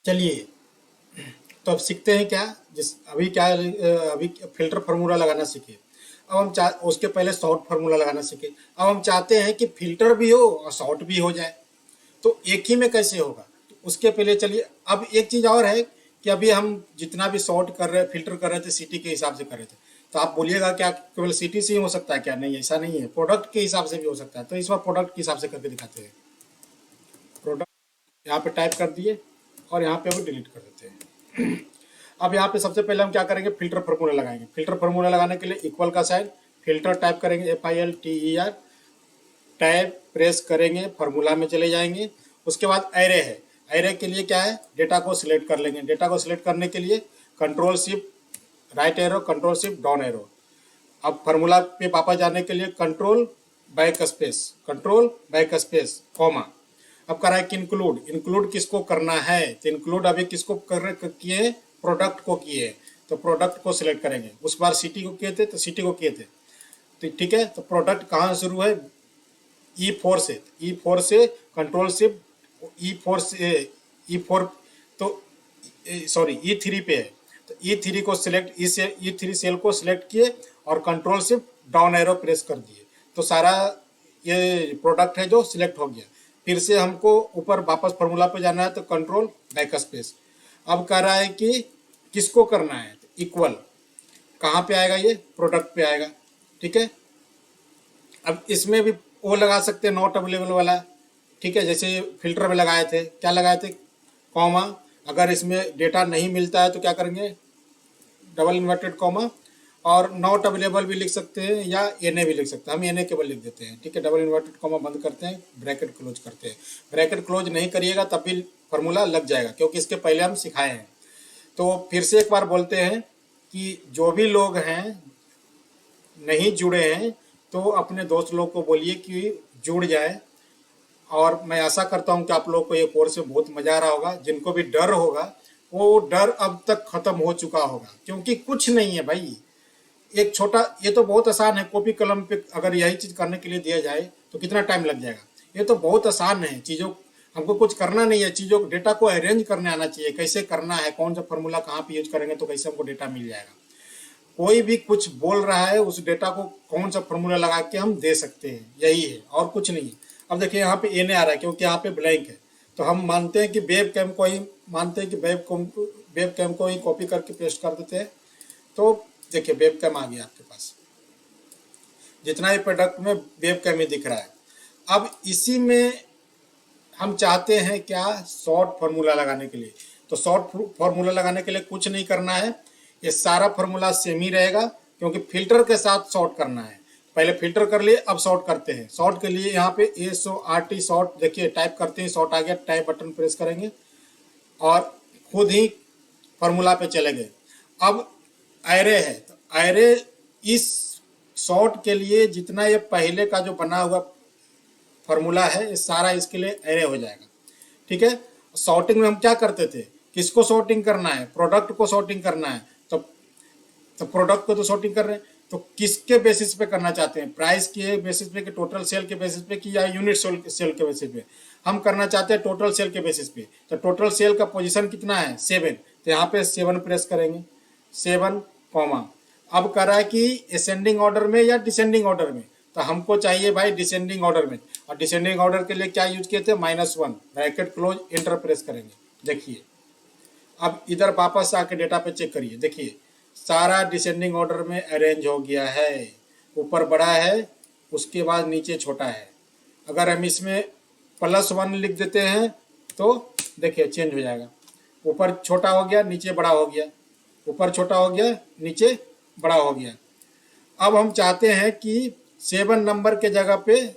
चलिए, तो अब सीखते हैं क्या। जिस अभी क्या अभी फिल्टर फार्मूला लगाना सीखे। अब हम उसके पहले शॉर्ट फार्मूला लगाना सीखे। अब हम चाहते हैं कि फिल्टर भी हो और शॉर्ट भी हो जाए, तो एक ही में कैसे होगा। तो उसके पहले चलिए, अब एक चीज़ और है कि अभी हम जितना भी शॉर्ट कर रहे फिल्टर कर रहे थे सिटी के हिसाब से कर रहे थे। तो आप बोलिएगा क्या केवल सिटी से ही हो सकता है क्या? नहीं, ऐसा नहीं है, प्रोडक्ट के हिसाब से भी हो सकता है। तो इस बार प्रोडक्ट के हिसाब से करके दिखाते हैं। प्रोडक्ट यहाँ पे टाइप कर दिए और यहाँ पे अभी डिलीट कर देते हैं। अब यहाँ पे सबसे पहले हम क्या करेंगे, फिल्टर फार्मूला लगाएंगे। फिल्टर फार्मूला लगाने के लिए इक्वल का साइन, फिल्टर टाइप करेंगे FILTER, टैब प्रेस करेंगे, फार्मूला में चले जाएंगे। उसके बाद एरे है, एरे के लिए क्या है, डेटा को सिलेक्ट कर लेंगे। डेटा को सिलेक्ट करने के लिए control shift right arrow, control shift down arrow. अब फार्मूला पे वापस जाने के लिए कंट्रोल बैक स्पेस कॉमा। अब करा है कि इंक्लूड, इंक्लूड किसको करना है, तो इंक्लूड अभी किसको कर किए, प्रोडक्ट को किए। तो प्रोडक्ट को सिलेक्ट करेंगे। उस बार सिटी को किए थे तो सिटी को किए थे, तो ठीक है। तो प्रोडक्ट कहाँ शुरू है, E4 से, E4 से कंट्रोल शिफ्ट E4 से E4, तो सॉरी E3 पे है। तो E3 को सिलेक्ट, E3 सेल को सिलेक्ट किए और control shift down arrow press कर दिए। तो सारा ये प्रोडक्ट है जो सिलेक्ट हो गया। फिर से हमको ऊपर वापस फार्मूला पे जाना है, तो कंट्रोल बैक स्पेस। अब कह रहा है कि किसको करना है, तो इक्वल कहाँ पे आएगा, ये प्रोडक्ट पे आएगा, ठीक है। अब इसमें भी वो लगा सकते हैं नॉट अवेलेबल वाला, ठीक है। जैसे फिल्टर में लगाए थे, क्या लगाए थे, कॉमा। अगर इसमें डेटा नहीं मिलता है तो क्या करेंगे, डबल इन्वर्टेड कॉमा, और नॉट अवेलेबल भी लिख सकते हैं या एन भी लिख सकते हैं। हम एन केवल लिख देते हैं, ठीक है। डबल इन्वर्टेड कॉमा बंद करते हैं, ब्रैकेट क्लोज करते हैं। ब्रैकेट क्लोज नहीं करिएगा तब भी फार्मूला लग जाएगा, क्योंकि इसके पहले हम सिखाए हैं। तो फिर से एक बार बोलते हैं कि जो भी लोग हैं नहीं जुड़े हैं, तो अपने दोस्त लोग को बोलिए कि जुड़ जाए। और मैं आशा करता हूं कि आप लोग को ये कोर्स में बहुत मजा आ रहा होगा। जिनको भी डर होगा, वो डर अब तक खत्म हो चुका होगा, क्योंकि कुछ नहीं है भाई। एक छोटा, ये तो बहुत आसान है, कॉपी कलम पे अगर यही चीज करने के लिए दिया जाए तो कितना टाइम लग जाएगा। ये तो बहुत आसान है चीजों, हमको कुछ करना नहीं है, चीजों डेटा को अरेंज करने आना चाहिए, कैसे करना है, कौन सा फॉर्मूला कहाँ पे यूज करेंगे तो कैसे हमको डेटा मिल जाएगा। कोई भी कुछ बोल रहा है, उस डेटा को कौन सा फॉर्मूला लगा के हम दे सकते हैं, यही है और कुछ नहीं है। अब देखिए यहाँ पे एन आ रहा है क्योंकि यहाँ पे ब्लैंक है। तो हम मानते हैं कि वेब कैम को ही कॉपी करके पेस्ट कर देते हैं। तो देखिए वेब कैम आ गया आपके पास, जितना ही प्रोडक्ट में वेब कैम ही दिख रहा है। अब इसी में हम चाहते हैं क्या, शॉर्ट फार्मूला लगाने के लिए। तो शॉर्ट फार्मूला लगाने के लिए कुछ नहीं करना है, ये सारा फार्मूला सेम ही रहेगा, क्योंकि फिल्टर के साथ शॉर्ट करना है। पहले फिल्टर कर लिए, अब शॉर्ट करते हैं। शॉर्ट के लिए यहाँ पे SORT शॉर्ट, देखिए टाइप करते हैं, शॉर्ट आ गया, टाइप बटन प्रेस करेंगे और खुद ही फार्मूला पे चले गए। अब एरे है, तो एरे इस शॉर्ट के लिए जितना ये पहले का जो बना हुआ फार्मूला है, ये सारा इसके लिए एरे हो जाएगा, ठीक है। सॉर्टिंग में हम क्या करते थे, किसको सॉर्टिंग करना है, प्रोडक्ट को सॉर्टिंग करना है। तो प्रोडक्ट को तो सॉर्टिंग कर रहे हैं, तो किसके बेसिस पे करना चाहते हैं, प्राइस के बेसिस पे कि टोटल सेल के बेसिस पे कि या यूनिट सेल के बेसिस पे। हम करना चाहते हैं टोटल सेल के बेसिस पे। तो टोटल सेल का पोजीशन कितना है, 7। तो यहाँ पे 7 प्रेस करेंगे, 7 कॉमा। अब कर रहा है कि असेंडिंग ऑर्डर में या डिसेंडिंग ऑर्डर में। तो हमको चाहिए भाई डिसेंडिंग ऑर्डर में, और डिसेंडिंग ऑर्डर के लिए क्या यूज किए थे, -1, ब्रैकेट क्लोज, एंटर प्रेस करेंगे। देखिए अब इधर वापस आके डेटा पे चेक करिए, देखिए सारा डिसेंडिंग ऑर्डर में अरेंज हो गया है। ऊपर बड़ा है, उसके बाद नीचे छोटा है। अगर हम इसमें +1 लिख देते हैं तो देखिए चेंज हो जाएगा, ऊपर छोटा हो गया, नीचे बड़ा हो गया, ऊपर छोटा हो गया, नीचे बड़ा हो गया। अब हम चाहते हैं कि 7 नंबर के जगह पे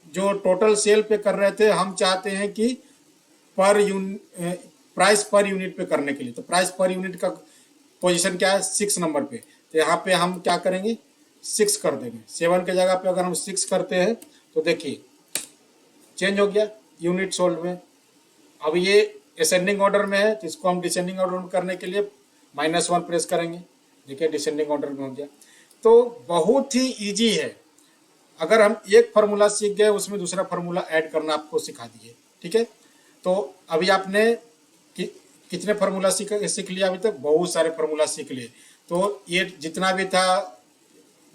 जो टोटल सेल पे कर रहे थे, हम चाहते हैं कि प्राइस पर यूनिट पे करने के लिए। तो प्राइस पर यूनिट का पोजीशन क्या है, 6 नंबर पे। तो यहाँ पे हम क्या करेंगे, 6 कर देंगे। 7 के जगह पे अगर हम 6 करते हैं तो देखिए चेंज हो गया यूनिट सोल्ड में। अब ये असेंडिंग ऑर्डर में है, तो इसको हम डिसेंडिंग ऑर्डर में करने के लिए -1 प्रेस करेंगे। देखिए डिसेंडिंग ऑर्डर में हो गया। तो बहुत ही ईजी है। अगर हम एक फार्मूला सीख गए, उसमें दूसरा फार्मूला ऐड करना आपको सिखा दिए, ठीक है। तो अभी आपने कि कितने फार्मूला सीख लिया अभी तक? बहुत सारे फार्मूला सीख लिए। तो ये जितना भी था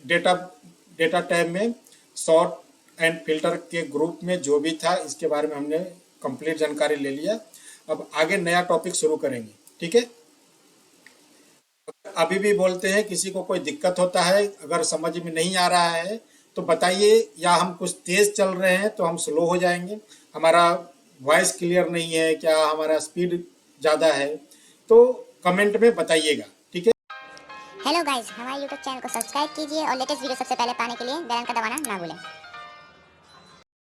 डेटा डेटा टाइप में, शॉर्ट एंड फिल्टर के ग्रुप में जो भी था, इसके बारे में हमने कंप्लीट जानकारी ले लिया। अब आगे नया टॉपिक शुरू करेंगे, ठीक है। अभी भी बोलते हैं, किसी को कोई दिक्कत होता है, अगर समझ में नहीं आ रहा है तो बताइए, या हम कुछ तेज चल रहे हैं तो हम स्लो हो जाएंगे, हमारा वॉइस क्लियर नहीं है क्या, हमारा स्पीड ज़्यादा है, तो कमेंट में बताइएगा, ठीक है। हेलो गाइस, हमारे यूट्यूब चैनल को सब्सक्राइब कीजिए और लेटेस्ट वीडियो सबसे पहले पाने के लिए बेल आइकन का दबाना ना भूलें।